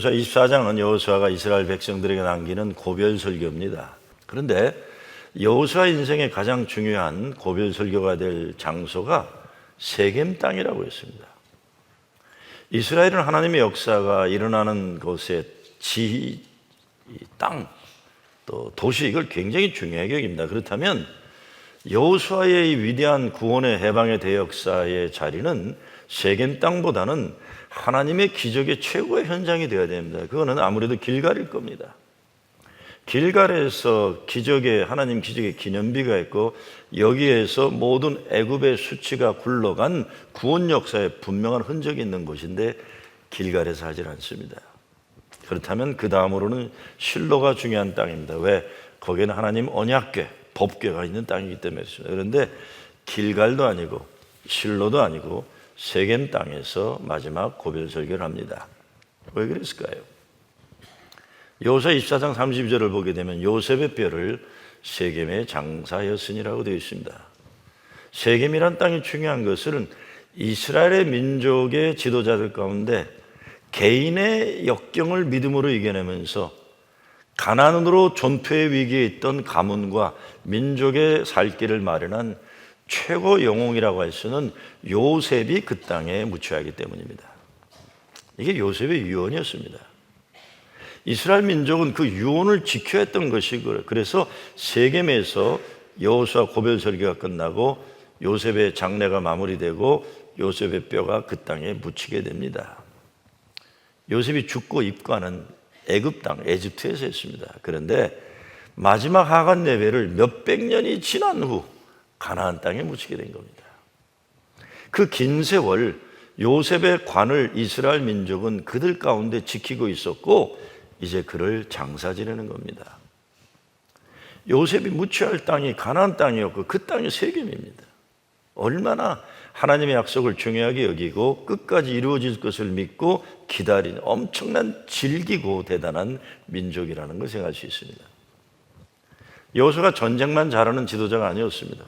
여호수아 24장은 여호수아가 이스라엘 백성들에게 남기는 고별 설교입니다. 그런데 여호수아 인생의 가장 중요한 고별 설교가 될 장소가 세겜 땅이라고 했습니다. 이스라엘은 하나님의 역사가 일어나는 곳의 땅, 또 도시, 이걸 굉장히 중요하게 여깁니다. 그렇다면 여호수아의 이 위대한 구원의 해방의 대역사의 자리는 세겜 땅보다는 하나님의 기적의 최고의 현장이 되어야 됩니다. 그거는 아무래도 길갈일 겁니다. 길갈에서 하나님 기적의 기념비가 있고, 여기에서 모든 애굽의 수치가 굴러간 구원 역사에 분명한 흔적이 있는 곳인데 길갈에서 하질 않습니다. 그렇다면 그 다음으로는 실로가 중요한 땅입니다. 왜? 거기는 하나님 언약궤, 법궤가 있는 땅이기 때문에 그렇습니다. 그런데 길갈도 아니고 실로도 아니고 세겜 땅에서 마지막 고별 설교를 합니다. 왜 그랬을까요? 여호수아 24장 32절을 보게 되면 요셉의 뼈를 세겜에 장사하였으니라고 되어 있습니다. 세겜이란 땅이 중요한 것은 이스라엘의 민족의 지도자들 가운데 개인의 역경을 믿음으로 이겨내면서 가난으로 존폐의 위기에 있던 가문과 민족의 살 길을 마련한 최고 영웅이라고 할 수는 요셉이 그 땅에 묻혀야 하기 때문입니다. 이게 요셉의 유언이었습니다. 이스라엘 민족은 그 유언을 지켜야 했던 것이, 그래서 세겜에서 여호수아 고별 설교가 끝나고 요셉의 장례가 마무리되고 요셉의 뼈가 그 땅에 묻히게 됩니다. 요셉이 죽고 입관은 애굽 땅, 에집트에서 했습니다. 그런데 마지막 하간 예배를 몇백 년이 지난 후 가나안 땅에 묻히게 된 겁니다. 그 긴 세월 요셉의 관을 이스라엘 민족은 그들 가운데 지키고 있었고, 이제 그를 장사 지내는 겁니다. 요셉이 묻혀야 할 땅이 가나안 땅이었고 그 땅이 세겜입니다. 얼마나 하나님의 약속을 중요하게 여기고 끝까지 이루어질 것을 믿고 기다린 엄청난 질기고 대단한 민족이라는 걸 생각할 수 있습니다. 여호수아가 전쟁만 잘하는 지도자가 아니었습니다.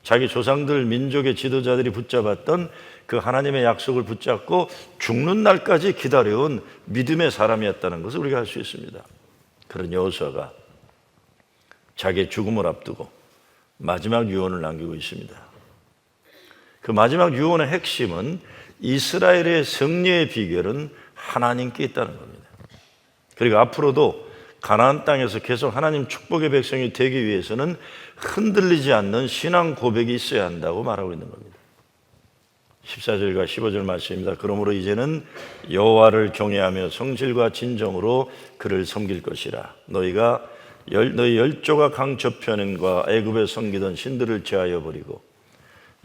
자기 조상들 민족의 지도자들이 붙잡았던 그 하나님의 약속을 붙잡고 죽는 날까지 기다려온 믿음의 사람이었다는 것을 우리가 알 수 있습니다. 그런 여호수아가 자기의 죽음을 앞두고 마지막 유언을 남기고 있습니다. 그 마지막 유언의 핵심은 이스라엘의 승리의 비결은 하나님께 있다는 겁니다. 그리고 앞으로도 가나안 땅에서 계속 하나님 축복의 백성이 되기 위해서는 흔들리지 않는 신앙 고백이 있어야 한다고 말하고 있는 겁니다. 14절과 15절 말씀입니다. 그러므로 이제는 여호와를 경외하며 성실과 진정으로 그를 섬길 것이라. 너희 열조가 강 저편과 애굽에 섬기던 신들을 제하여 버리고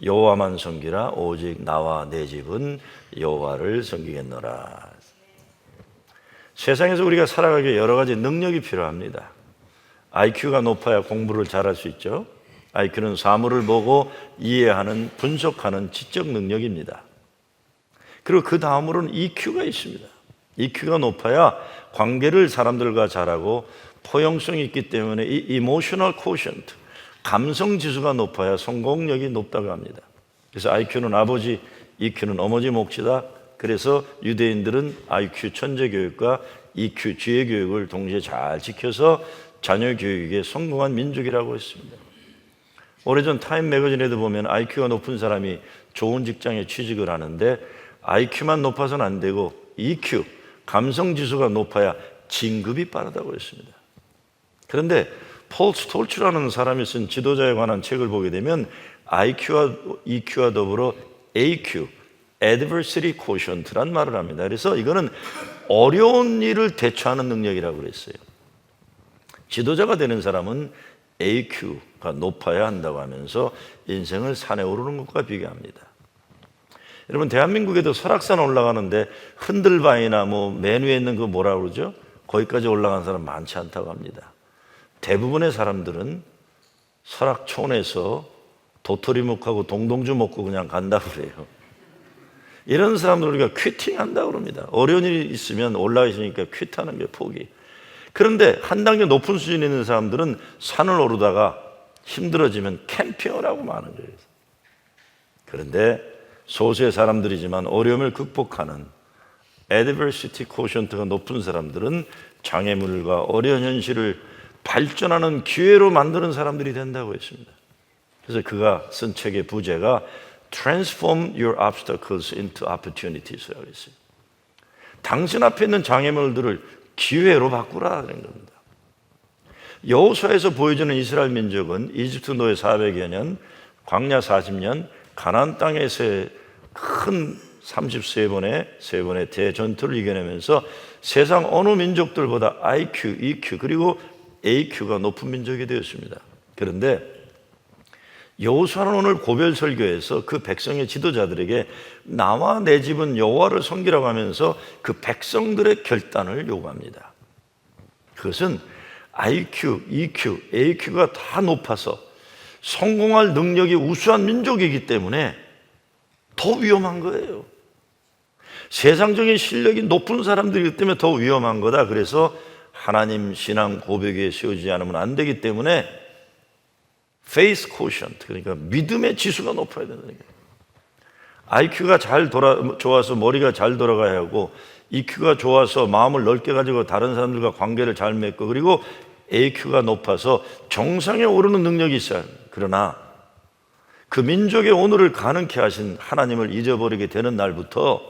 여호와만 섬기라. 오직 나와 내 집은 여호와를 섬기겠노라. 세상에서 우리가 살아가기 여러 가지 능력이 필요합니다. IQ가 높아야 공부를 잘할 수 있죠. IQ는 사물을 보고 이해하는, 분석하는 지적 능력입니다. 그리고 그 다음으로는 EQ가 있습니다. EQ가 높아야 관계를 사람들과 잘하고 포용성이 있기 때문에 이 Emotional Quotient, 감성 지수가 높아야 성공력이 높다고 합니다. 그래서 IQ는 아버지, EQ는 어머니 몫이다. 그래서 유대인들은 IQ 천재 교육과 EQ 지혜 교육을 동시에 잘 지켜서 자녀 교육에 성공한 민족이라고 했습니다. 오래전 타임 매거진에도 보면 IQ가 높은 사람이 좋은 직장에 취직을 하는데 IQ만 높아서는 안 되고 EQ, 감성 지수가 높아야 진급이 빠르다고 했습니다. 그런데 폴 스톨츠라는 사람이 쓴 지도자에 관한 책을 보게 되면 IQ와 EQ와 더불어 AQ, Adversity Quotient란 말을 합니다. 그래서 이거는 어려운 일을 대처하는 능력이라고 그랬어요. 지도자가 되는 사람은 AQ가 높아야 한다고 하면서 인생을 산에 오르는 것과 비교합니다. 여러분, 대한민국에도 설악산 올라가는데 흔들바위나 맨 위에 있는 그 뭐라고 그러죠? 거기까지 올라간 사람 많지 않다고 합니다. 대부분의 사람들은 설악촌에서 도토리묵하고 동동주 먹고 그냥 간다고 그래요. 이런 사람들 우리가 퀴팅한다고 그럽니다. 어려운 일이 있으면 올라가시니까 퀴트하는 게 포기. 그런데 한 단계 높은 수준에 있는 사람들은 산을 오르다가 힘들어지면 캠핑을 하는 거예요. 그런데 소수의 사람들이지만 어려움을 극복하는 adversity quotient가 높은 사람들은 장애물과 어려운 현실을 발전하는 기회로 만드는 사람들이 된다고 했습니다. 그래서 그가 쓴 책의 부제가 Transform your obstacles into opportunities라고 했어요. 당신 앞에 있는 장애물들을 기회로 바꾸라는 겁니다. 여호수아에서 보여주는 이스라엘 민족은 이집트 노예 400여 년, 광야 40년, 가나안 땅에서의 큰 33번의 대전투를 이겨내면서 세상 어느 민족들보다 IQ, EQ 그리고 AQ가 높은 민족이 되었습니다. 그런데 여호수아는 오늘 고별 설교에서 그 백성의 지도자들에게 나와 내 집은 여호와를 섬기라고 하면서 그 백성들의 결단을 요구합니다. 그것은 IQ, EQ, AQ가 다 높아서 성공할 능력이 우수한 민족이기 때문에 더 위험한 거예요. 세상적인 실력이 높은 사람들이기 때문에 더 위험한 거다. 그래서 하나님 신앙 고백에 세우지 않으면 안 되기 때문에 faith quotient, 그러니까 믿음의 지수가 높아야 된다는 거예요. IQ가 좋아서 머리가 잘 돌아가야 하고 EQ가 좋아서 마음을 넓게 가지고 다른 사람들과 관계를 잘 맺고 그리고 AQ가 높아서 정상에 오르는 능력이 있어요. 그러나 그 민족의 오늘을 가능케 하신 하나님을 잊어버리게 되는 날부터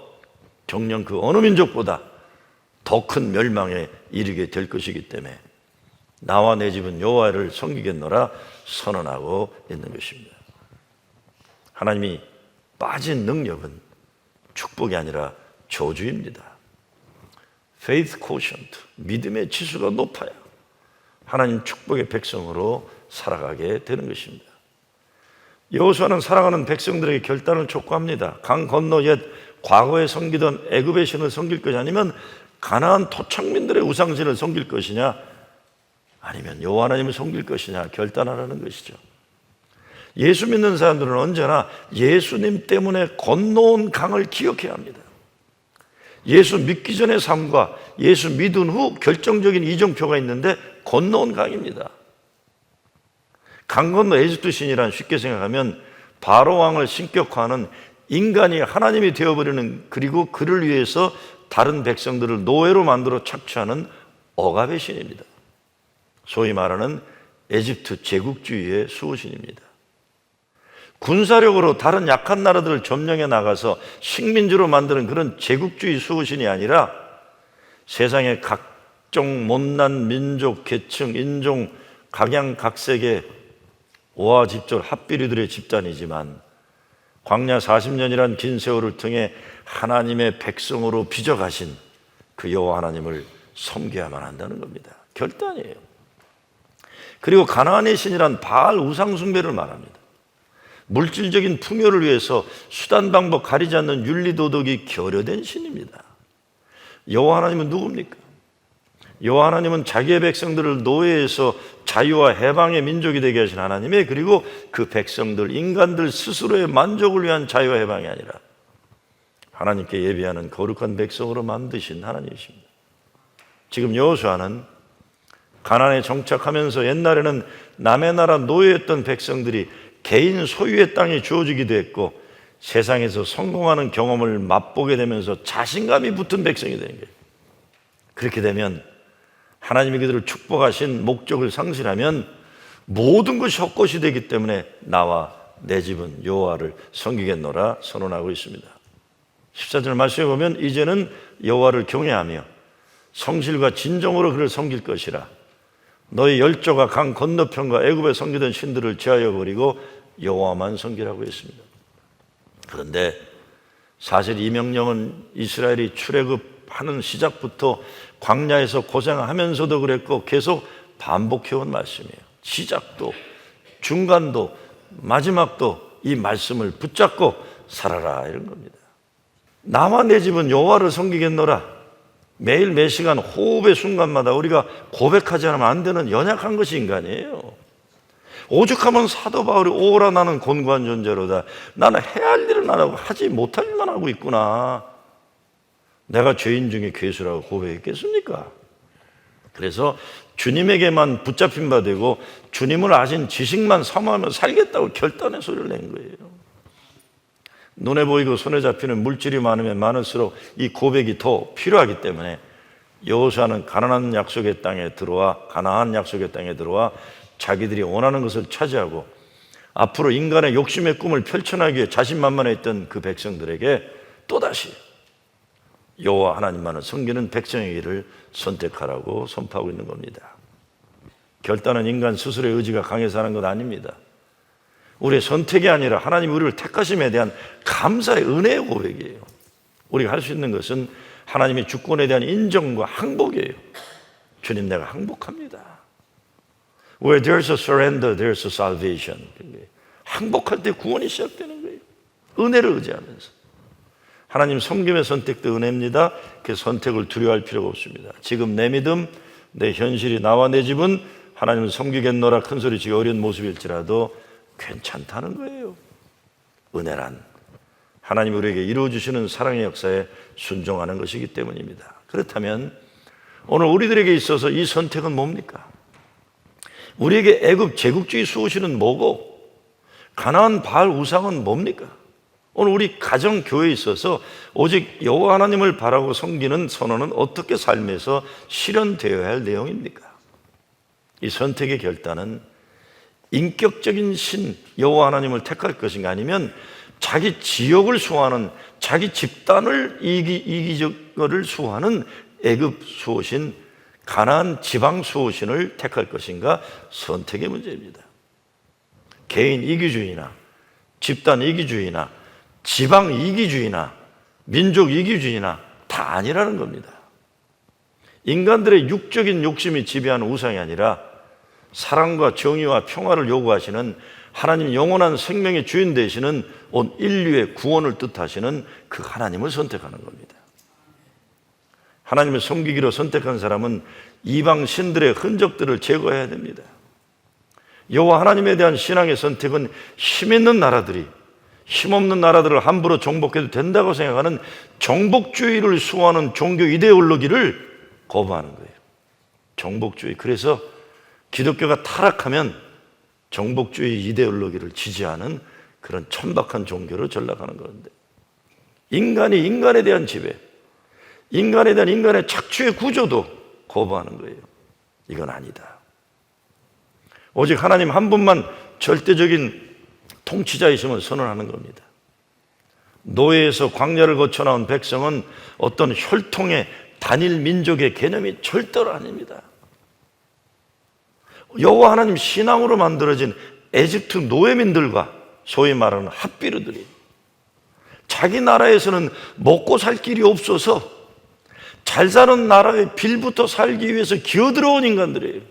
정녕 그 어느 민족보다 더 큰 멸망에 이르게 될 것이기 때문에 나와 내 집은 여호와를 섬기겠노라 선언하고 있는 것입니다. 하나님이 빠진 능력은 축복이 아니라 저주입니다. Faith quotient, 믿음의 지수가 높아야 하나님 축복의 백성으로 살아가게 되는 것입니다. 여호수아는 살아가는 백성들에게 결단을 촉구합니다. 강 건너 옛 과거에 섬기던 애굽의 신을 섬길 것이 아니면 가나안 토착민들의 우상신을 섬길 것이냐 아니면 여호와 하나님을 섬길 것이냐 결단하라는 것이죠. 예수 믿는 사람들은 언제나 예수님 때문에 건너온 강을 기억해야 합니다. 예수 믿기 전의 삶과 예수 믿은 후 결정적인 이정표가 있는데 건너온 강입니다. 강 건너 에집트 신이란 쉽게 생각하면 바로 왕을 신격화하는 인간이 하나님이 되어버리는 그리고 그를 위해서 다른 백성들을 노예로 만들어 착취하는 억압의 신입니다. 소위 말하는 에집트 제국주의의 수호신입니다. 군사력으로 다른 약한 나라들을 점령해 나가서 식민지로 만드는 그런 제국주의 수호신이 아니라 세상의 각종 못난 민족, 계층, 인종, 각양각색의 오화집졸 합비류들의 집단이지만 광야 40년이란 긴 세월을 통해 하나님의 백성으로 빚어가신 그 여호와 하나님을 섬겨야만 한다는 겁니다. 결단이에요. 그리고 가나안의 신이란 바알 우상 숭배를 말합니다. 물질적인 풍요를 위해서 수단 방법 가리지 않는 윤리도덕이 결여된 신입니다. 여호와 하나님은 누굽니까? 여호와 하나님은 자기의 백성들을 노예에서 자유와 해방의 민족이 되게 하신 하나님의 그리고 그 백성들, 인간들 스스로의 만족을 위한 자유와 해방이 아니라 하나님께 예배하는 거룩한 백성으로 만드신 하나님이십니다. 지금 여호수아는 가나안에 정착하면서 옛날에는 남의 나라 노예였던 백성들이 개인 소유의 땅이 주어지기도 했고 세상에서 성공하는 경험을 맛보게 되면서 자신감이 붙은 백성이 되는 거예요. 그렇게 되면 하나님이 그들을 축복하신 목적을 상실하면 모든 것이 헛것이 되기 때문에 나와 내 집은 여호와를 섬기겠노라 선언하고 있습니다. 14절 말씀에 보면 이제는 여호와를 경외하며 성실과 진정으로 그를 섬길 것이라 너희 열조가 강 건너편과 애굽에 섬기던 신들을 제하여 버리고 여호와만 섬기라고 했습니다. 그런데 사실 이 명령은 이스라엘이 출애굽하는 시작부터 광야에서 고생하면서도 그랬고 계속 반복해온 말씀이에요. 시작도 중간도 마지막도 이 말씀을 붙잡고 살아라 이런 겁니다. 나와 내 집은 여호와를 섬기겠노라. 매일 매 시간 호흡의 순간마다 우리가 고백하지 않으면 안 되는 연약한 것이 인간이에요. 오죽하면 사도 바울이 오라 나는 곤고한 존재로다. 나는 해야 할 일은 안 하고 하지 못할 일만 하고 있구나. 내가 죄인 중에 괴수라고 고백했겠습니까? 그래서 주님에게만 붙잡힌 바 되고 주님을 아신 지식만 사모하며 살겠다고 결단의 소리를 낸 거예요. 눈에 보이고 손에 잡히는 물질이 많으면 많을수록 이 고백이 더 필요하기 때문에 여호수아는 가나안 약속의 땅에 들어와 자기들이 원하는 것을 차지하고 앞으로 인간의 욕심의 꿈을 펼쳐나가기 위해 자신만만했던 그 백성들에게 또다시 여호와 하나님만을 섬기는 백성의 길을 선택하라고 선포하고 있는 겁니다. 결단은 인간 스스로의 의지가 강해서 하는 것 아닙니다. 우리의 선택이 아니라 하나님 우리를 택하심에 대한 감사의 은혜의 고백이에요. 우리가 할 수 있는 것은 하나님의 주권에 대한 인정과 항복이에요. 주님, 내가 항복합니다. Where there's a surrender, there's a salvation. 항복할 때 구원이 시작되는 거예요. 은혜를 의지하면서. 하나님 섬김의 선택도 은혜입니다. 그 선택을 두려워할 필요가 없습니다. 지금 내 믿음, 내 현실이 나와 내 집은 하나님을 섬기겠노라 큰소리치기 어려운 모습일지라도 괜찮다는 거예요. 은혜란 하나님 우리에게 이루어주시는 사랑의 역사에 순종하는 것이기 때문입니다. 그렇다면 오늘 우리들에게 있어서 이 선택은 뭡니까? 우리에게 애굽 제국주의 수호신은 뭐고 가나안 바알 우상은 뭡니까? 오늘 우리 가정 교회에 있어서 오직 여호와 하나님을 바라고 섬기는 선언은 어떻게 삶에서 실현되어야 할 내용입니까? 이 선택의 결단은 인격적인 신 여호와 하나님을 택할 것인가 아니면 자기 지역을 수호하는 자기 집단을 이기적을 수호하는 애굽 수호신 가나안 지방 수호신을 택할 것인가 선택의 문제입니다. 개인 이기주의나 집단 이기주의나 지방 이기주의나 민족 이기주의나 다 아니라는 겁니다. 인간들의 육적인 욕심이 지배하는 우상이 아니라 사랑과 정의와 평화를 요구하시는 하나님 영원한 생명의 주인 되시는 온 인류의 구원을 뜻하시는 그 하나님을 선택하는 겁니다. 하나님을 섬기기로 선택한 사람은 이방 신들의 흔적들을 제거해야 됩니다. 여호와 하나님에 대한 신앙의 선택은 힘 있는 나라들이 힘없는 나라들을 함부로 정복해도 된다고 생각하는 정복주의를 수호하는 종교 이데올로기를 거부하는 거예요. 정복주의. 그래서 기독교가 타락하면 정복주의 이데올로기를 지지하는 그런 천박한 종교로 전락하는 건데, 인간이 인간에 대한 지배, 인간에 대한 인간의 착취의 구조도 거부하는 거예요. 이건 아니다. 오직 하나님 한 분만 절대적인 통치자이심을 선언하는 겁니다. 노예에서 광야를 거쳐 나온 백성은 어떤 혈통의 단일 민족의 개념이 절대로 아닙니다. 여호와 하나님 신앙으로 만들어진 에집트 노예민들과 소위 말하는 핫비르들이 자기 나라에서는 먹고 살 길이 없어서 잘 사는 나라의 빌부터 살기 위해서 기어들어온 인간들이에요.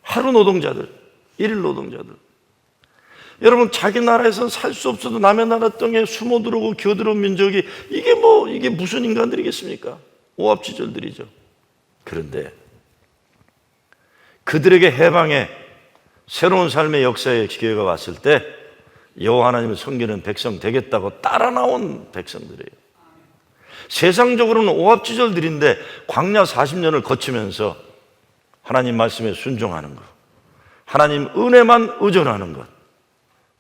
하루 노동자들, 일일 노동자들. 여러분, 자기 나라에서는 살 수 없어도 남의 나라 땅에 숨어 들어오고 기어들어온 민족이 이게 무슨 인간들이겠습니까? 오합지졸들이죠. 그런데 그들에게 해방의 새로운 삶의 역사의 기회가 왔을 때 여호와 하나님을 섬기는 백성 되겠다고 따라 나온 백성들이에요. 세상적으로는 오합지졸들인데 광야 40년을 거치면서 하나님 말씀에 순종하는 것, 하나님 은혜만 의존하는 것,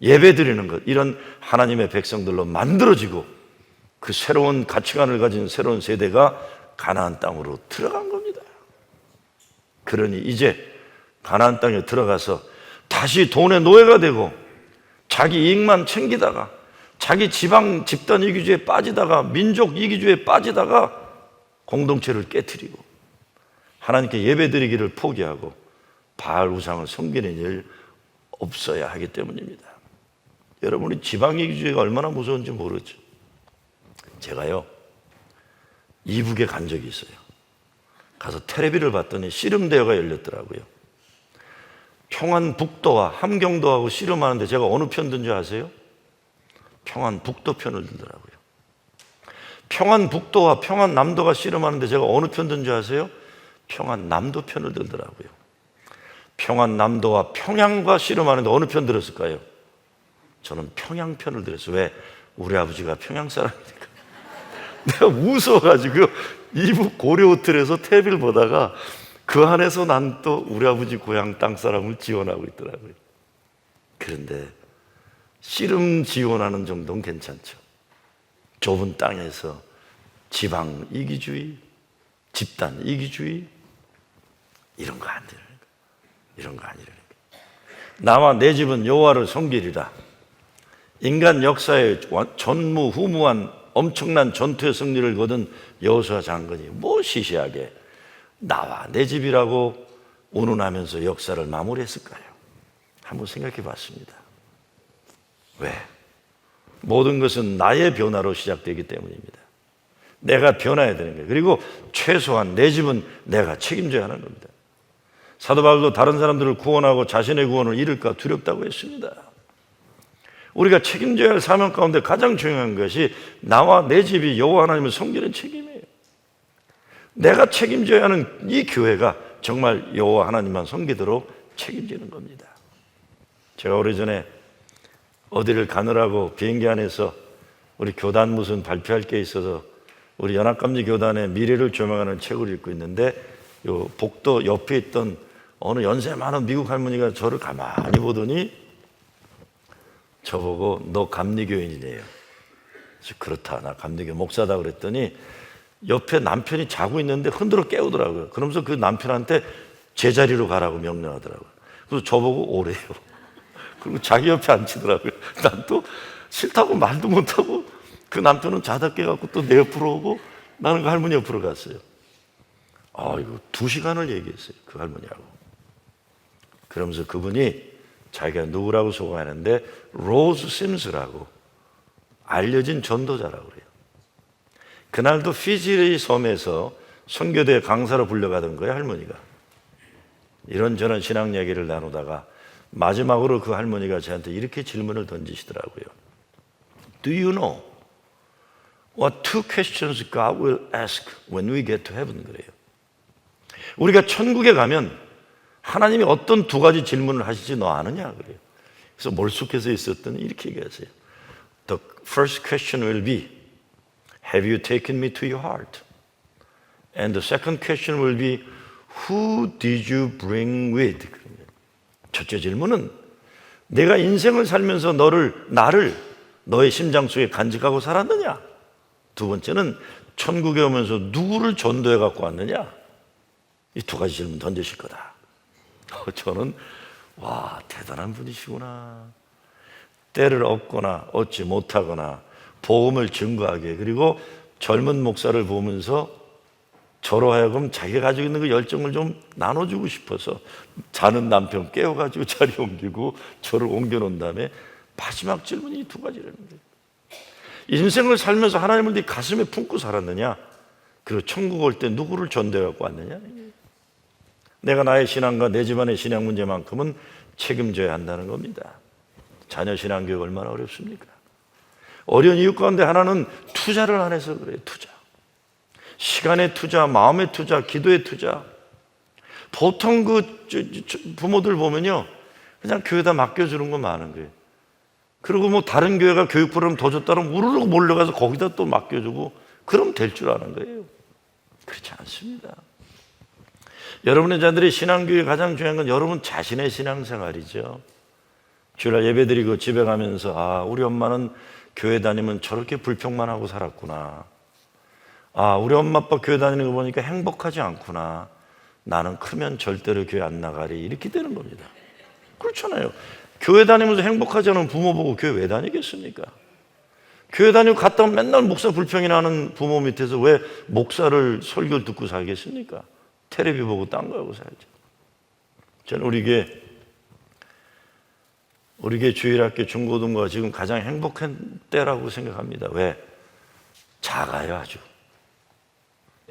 예배드리는 것, 이런 하나님의 백성들로 만들어지고 그 새로운 가치관을 가진 새로운 세대가 가나안 땅으로 들어간 겁니다. 그러니 이제 가나안 땅에 들어가서 다시 돈의 노예가 되고 자기 이익만 챙기다가 자기 지방 집단 이기주의에 빠지다가 민족 이기주의에 빠지다가 공동체를 깨트리고 하나님께 예배드리기를 포기하고 바알 우상을 섬기는 일 없어야 하기 때문입니다. 여러분이 지방 이기주의가 얼마나 무서운지 모르죠. 제가요 이북에 간 적이 있어요. 가서 텔레비를 봤더니 씨름대회가 열렸더라고요. 평안북도와 함경도하고 씨름하는데 제가 어느 편 든 줄 아세요? 평안북도 편을 들더라고요. 평안북도와 평안남도가 씨름하는데 제가 어느 편 든 줄 아세요? 평안남도 편을 들더라고요. 평안남도와 평양과 씨름하는데 어느 편 들었을까요? 저는 평양 편을 들었어요. 왜? 우리 아버지가 평양 사람이니까. 내가 무서워가지고 이북 고려호텔에서 텔레비를 보다가 그 안에서 난 또 우리 아버지 고향 땅 사람을 지원하고 있더라고요. 그런데 씨름 지원하는 정도는 괜찮죠. 좁은 땅에서 지방 이기주의, 집단 이기주의, 이런 거 안 되는 거예요. 이런 거 아니라는 거예요. 나와 내 집은 여호와를 섬기리라. 인간 역사에 전무후무한 엄청난 전투의 승리를 거둔 여호수아 장군이 뭐 시시하게 나와 내 집이라고 운운하면서 역사를 마무리했을까요? 한번 생각해 봤습니다. 왜? 모든 것은 나의 변화로 시작되기 때문입니다. 내가 변화해야 되는 거예요. 그리고 최소한 내 집은 내가 책임져야 하는 겁니다. 사도 바울도 다른 사람들을 구원하고 자신의 구원을 잃을까 두렵다고 했습니다. 우리가 책임져야 할 사명 가운데 가장 중요한 것이 나와 내 집이 여호와 하나님을 섬기는 책임이에요. 내가 책임져야 하는 이 교회가 정말 여호와 하나님만 섬기도록 책임지는 겁니다. 제가 오래전에 어디를 가느라고 비행기 안에서 우리 교단 무슨 발표할 게 있어서 우리 연합감리 교단의 미래를 조명하는 책을 읽고 있는데 요 복도 옆에 있던 어느 연세 많은 미국 할머니가 저를 가만히 보더니 저보고 너 감리교인이래요. 그래서 그렇다, 나 감리교 목사다 그랬더니 옆에 남편이 자고 있는데 흔들어 깨우더라고요. 그러면서 그 남편한테 제자리로 가라고 명령하더라고요. 그래서 저보고 오래요. 그리고 자기 옆에 앉히더라고요. 난 또 싫다고 말도 못하고 그 남편은 자다 깨갖고 또 내 옆으로 오고 나는 그 할머니 옆으로 갔어요. 이거 2시간을 얘기했어요. 그 할머니하고. 그러면서 그분이 자기가 누구라고 소개하는데 로즈 심스라고 알려진 전도자라고 그래요. 그날도 피지의 섬에서 선교대 강사로 불려가던 거예요, 할머니가. 이런저런 신앙 얘기를 나누다가 마지막으로 그 할머니가 저한테 이렇게 질문을 던지시더라고요. Do you know what 2 questions God will ask when we get to heaven? 그래요. 우리가 천국에 가면 하나님이 어떤 2가지 질문을 하실지 너 아느냐? 그래요. 그래서 몰숙해서 있었더니 이렇게 얘기하세요. The first question will be, have you taken me to your heart? And the second question will be, who did you bring with? 첫째 질문은 내가 인생을 살면서 나를 너의 심장 속에 간직하고 살았느냐? 2번째는 천국에 오면서 누구를 전도해 갖고 왔느냐? 이 2가지 질문 던지실 거다. 저는 와, 대단한 분이시구나. 때를 얻거나 얻지 못하거나 복음을 증거하게, 그리고 젊은 목사를 보면서 저로 하여금 자기가 가지고 있는 그 열정을 좀 나눠주고 싶어서 자는 남편 깨워가지고 자리 옮기고 저를 옮겨놓은 다음에 마지막 질문이 이 2가지라는 거예요. 인생을 살면서 하나님을 네 가슴에 품고 살았느냐? 그리고 천국 올 때 누구를 전도해 갖고 왔느냐? 내가 나의 신앙과 내 집안의 신앙 문제만큼은 책임져야 한다는 겁니다. 자녀 신앙 교육 얼마나 어렵습니까? 어려운 이유 가운데 하나는 투자를 안 해서 그래요. 투자. 시간의 투자, 마음의 투자, 기도의 투자. 보통 부모들 보면요, 그냥 교회에다 맡겨주는 거 많은 거예요. 그리고 뭐 다른 교회가 교육 프로그램 더 줬다면 우르르 몰려가서 거기다 또 맡겨주고 그럼 될 줄 아는 거예요. 그렇지 않습니다. 여러분의 자들의 신앙교육에 가장 중요한 건 여러분 자신의 신앙생활이죠. 주일날 예배드리고 집에 가면서 우리 엄마는 교회 다니면 저렇게 불평만 하고 살았구나. 우리 엄마 아빠 교회 다니는 거 보니까 행복하지 않구나. 나는 크면 절대로 교회 안 나가리. 이렇게 되는 겁니다. 그렇잖아요. 교회 다니면서 행복하지 않은 부모 보고 교회 왜 다니겠습니까? 교회 다니고 갔다 오면 맨날 목사 불평이나 하는 부모 밑에서 왜 목사를 설교를 듣고 살겠습니까? 텔레비 보고 딴 거 하고 살죠. 저는 우리 교회 주일학교 중고등부가 지금 가장 행복한 때라고 생각합니다. 왜? 작아요, 아주.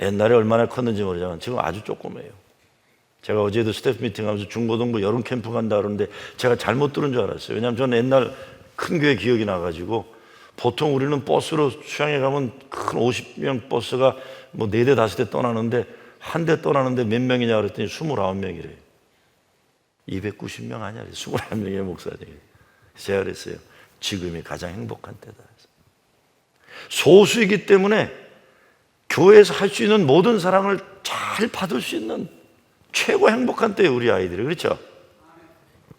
옛날에 얼마나 컸는지 모르지만 지금 아주 조그매요. 제가 어제도 스태프 미팅하면서 중고등부 여름 캠프 간다 그러는데 제가 잘못 들은 줄 알았어요. 왜냐하면 저는 옛날 큰 교회 기억이 나가지고 보통 우리는 버스로 수양에 가면 큰 50명 버스가 뭐 4대 5대 떠나는데 한 대 떠나는데 몇 명이냐 그랬더니 29명이래요. 290명 아니야. 21명의 목사님이. 제가 그랬어요. 지금이 가장 행복한 때다. 소수이기 때문에 교회에서 할 수 있는 모든 사랑을 잘 받을 수 있는 최고 행복한 때예요, 우리 아이들이. 그렇죠?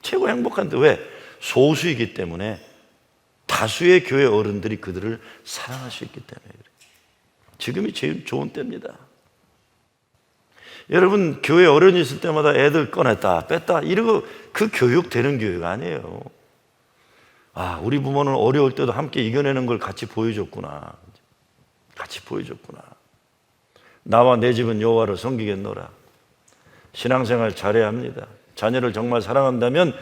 최고 행복한 때. 왜? 소수이기 때문에 다 다수의 교회 어른들이 그들을 사랑할 수 있기 때문에 그래요. 지금이 제일 좋은 때입니다. 여러분, 교회 어른이 있을 때마다 애들 꺼냈다 뺐다 이러고 그 교육 되는 교육 아니에요. 아, 우리 부모는 어려울 때도 함께 이겨내는 걸 같이 보여줬구나. 같이 보여줬구나. 나와 내 집은 여호와를 섬기겠노라. 신앙생활 잘해야 합니다. 자녀를 정말 사랑한다면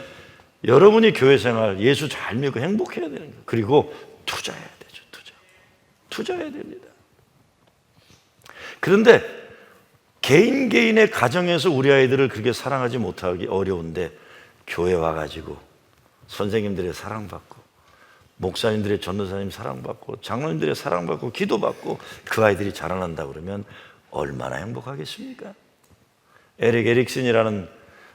여러분이 교회 생활 예수 잘 믿고 행복해야 되는 거예요. 그리고 투자해야 되죠. 투자해야 됩니다. 그런데 개인의 가정에서 우리 아이들을 그렇게 사랑하지 못하기 어려운데 교회 와가지고 선생님들의 사랑받고 목사님들의 전도사님 사랑받고 장로님들의 사랑받고 기도받고 그 아이들이 자라난다 그러면 얼마나 행복하겠습니까? 에릭 에릭슨이라는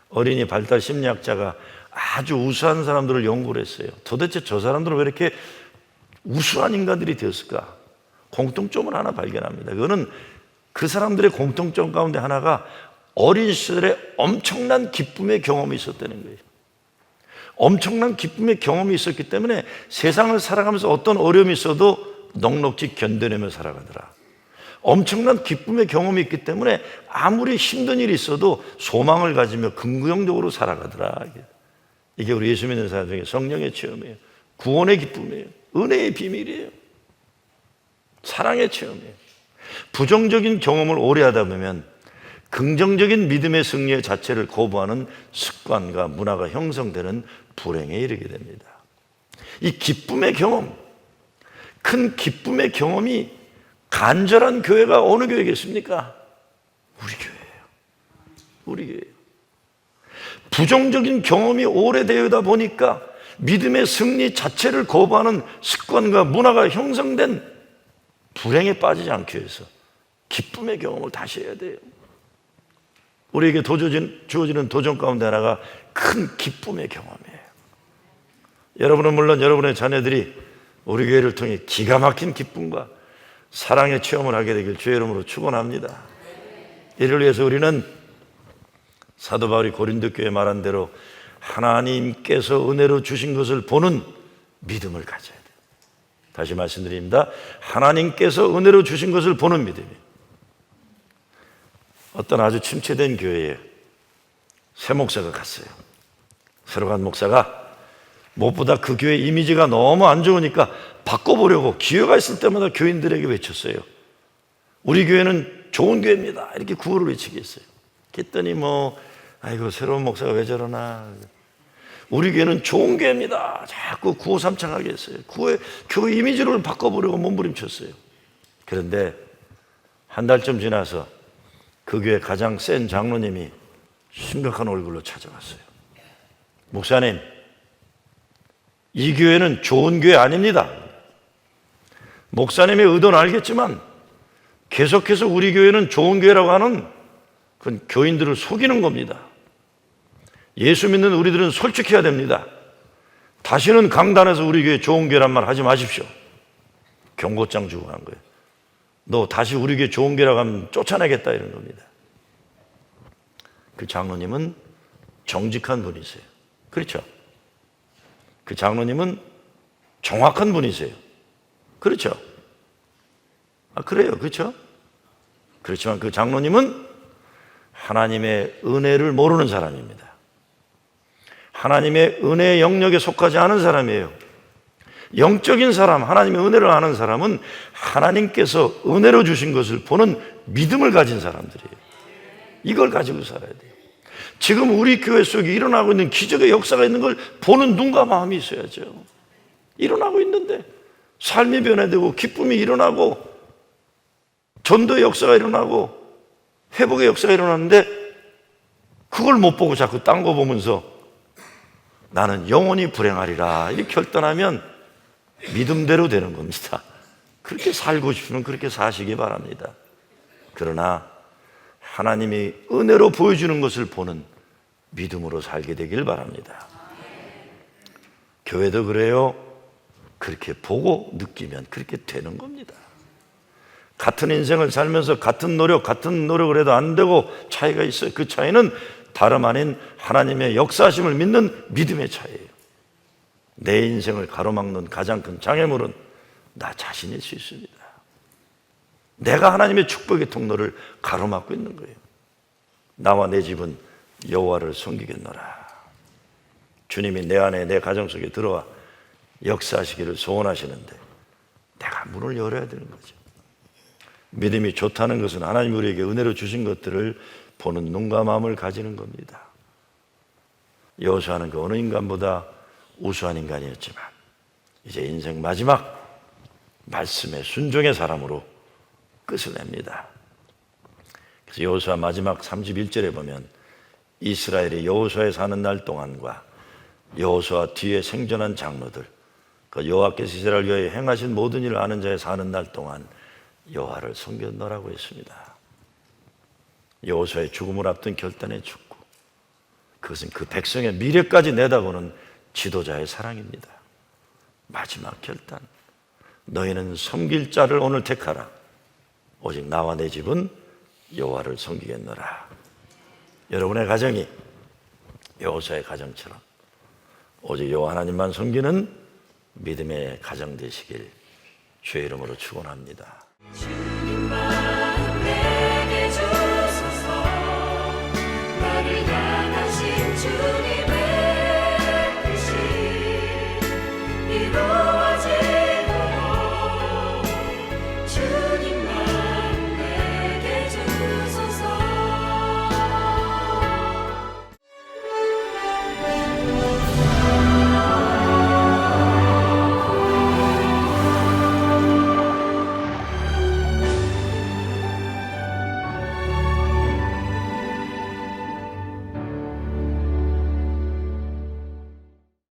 어린이 발달 심리학자가 아주 우수한 사람들을 연구를 했어요. 도대체 저 사람들은 왜 이렇게 우수한 인간들이 되었을까? 공통점을 하나 발견합니다. 그거는 그 사람들의 공통점 가운데 하나가 어린 시절에 엄청난 기쁨의 경험이 있었다는 거예요. 엄청난 기쁨의 경험이 있었기 때문에 세상을 살아가면서 어떤 어려움이 있어도 넉넉히 견뎌내며 살아가더라. 엄청난 기쁨의 경험이 있기 때문에 아무리 힘든 일이 있어도 소망을 가지며 긍정적으로 살아가더라. 이게 우리 예수 믿는 사람 중에 성령의 체험이에요. 구원의 기쁨이에요. 은혜의 비밀이에요. 사랑의 체험이에요. 부정적인 경험을 오래 하다 보면 긍정적인 믿음의 승리 자체를 거부하는 습관과 문화가 형성되는 불행에 이르게 됩니다. 이 기쁨의 경험, 큰 기쁨의 경험이 간절한 교회가 어느 교회겠습니까? 우리 교회예요. 우리 교회예요. 부정적인 경험이 오래되다 보니까 믿음의 승리 자체를 거부하는 습관과 문화가 형성된 불행에 빠지지 않기 위해서 기쁨의 경험을 다시 해야 돼요. 우리에게 주어지는 도전 가운데 하나가 큰 기쁨의 경험이에요. 여러분은 물론 여러분의 자녀들이 우리 교회를 통해 기가 막힌 기쁨과 사랑의 체험을 하게 되길 주의 이름으로 축원합니다. 이를 위해서 우리는 사도 바울이 고린도 교회에 말한 대로 하나님께서 은혜로 주신 것을 보는 믿음을 가져야 돼요. 다시 말씀드립니다. 하나님께서 은혜로 주신 것을 보는 믿음이에요. 어떤 아주 침체된 교회에 새 목사가 갔어요. 새로 간 목사가 무엇보다 그 교회 이미지가 너무 안 좋으니까 바꿔보려고 기회가 있을 때마다 교인들에게 외쳤어요. 우리 교회는 좋은 교회입니다. 이렇게 구호를 외치게 했어요. 그랬더니 아이고 새로운 목사가 왜 저러나. 우리 교회는 좋은 교회입니다. 자꾸 구호 삼창하게 했어요. 교회 이미지를 바꿔보려고 몸부림쳤어요. 그런데 한 달쯤 지나서 그 교회 가장 센 장로님이 심각한 얼굴로 찾아왔어요. 목사님, 이 교회는 좋은 교회 아닙니다. 목사님의 의도는 알겠지만 계속해서 우리 교회는 좋은 교회라고 하는 그건 교인들을 속이는 겁니다. 예수 믿는 우리들은 솔직해야 됩니다. 다시는 강단에서 우리 교회 좋은 교회란 말 하지 마십시오. 경고장 주고 간 거예요. 너 다시 우리 교회 좋은 교회라고 하면 쫓아내겠다 이런 겁니다. 그 장로님은 정직한 분이세요. 그렇죠? 그 장로님은 정확한 분이세요. 그렇죠? 그래요. 그렇죠? 그렇지만 그 장로님은 하나님의 은혜를 모르는 사람입니다. 하나님의 은혜의 영역에 속하지 않은 사람이에요. 영적인 사람, 하나님의 은혜를 아는 사람은 하나님께서 은혜로 주신 것을 보는 믿음을 가진 사람들이에요. 이걸 가지고 살아야 돼요. 지금 우리 교회 속에 일어나고 있는 기적의 역사가 있는 걸 보는 눈과 마음이 있어야죠. 일어나고 있는데 삶이 변화되고 기쁨이 일어나고 전도의 역사가 일어나고 회복의 역사가 일어나는데 그걸 못 보고 자꾸 딴 거 보면서 나는 영원히 불행하리라 이렇게 결단하면 믿음대로 되는 겁니다. 그렇게 살고 싶으면 그렇게 사시기 바랍니다. 그러나 하나님이 은혜로 보여주는 것을 보는 믿음으로 살게 되길 바랍니다. 교회도 그래요. 그렇게 보고 느끼면 그렇게 되는 겁니다. 같은 인생을 살면서 같은 노력을 해도 안 되고 차이가 있어요. 그 차이는 다름 아닌 하나님의 역사하심을 믿는 믿음의 차이예요. 내 인생을 가로막는 가장 큰 장애물은 나 자신일 수 있습니다. 내가 하나님의 축복의 통로를 가로막고 있는 거예요. 나와 내 집은 여호와를 섬기겠노라. 주님이 내 안에 내 가정 속에 들어와 역사하시기를 소원하시는데 내가 문을 열어야 되는 거죠. 믿음이 좋다는 것은 하나님 우리에게 은혜로 주신 것들을 보는 눈과 마음을 가지는 겁니다. 여호수아는 그 어느 인간보다 우수한 인간이었지만 이제 인생 마지막 말씀의 순종의 사람으로 끝을 냅니다. 그래서 여호수아 마지막 31절에 보면 이스라엘이 여호수아에 사는 날 동안과 여호수아 뒤에 생존한 장로들, 그 여호와께서 이스라엘 위하여 행하신 모든 일을 아는 자에 사는 날 동안 여호와를 섬겼노라고 했습니다. 여호수아의 죽음을 앞둔 결단의 축구, 그것은 그 백성의 미래까지 내다보는 지도자의 사랑입니다. 마지막 결단, 너희는 섬길 자를 오늘 택하라. 오직 나와 내 집은 여호와를 섬기겠노라. 여러분의 가정이 여호수아의 가정처럼 오직 여호와 하나님만 섬기는 믿음의 가정 되시길 주의 이름으로 축원합니다.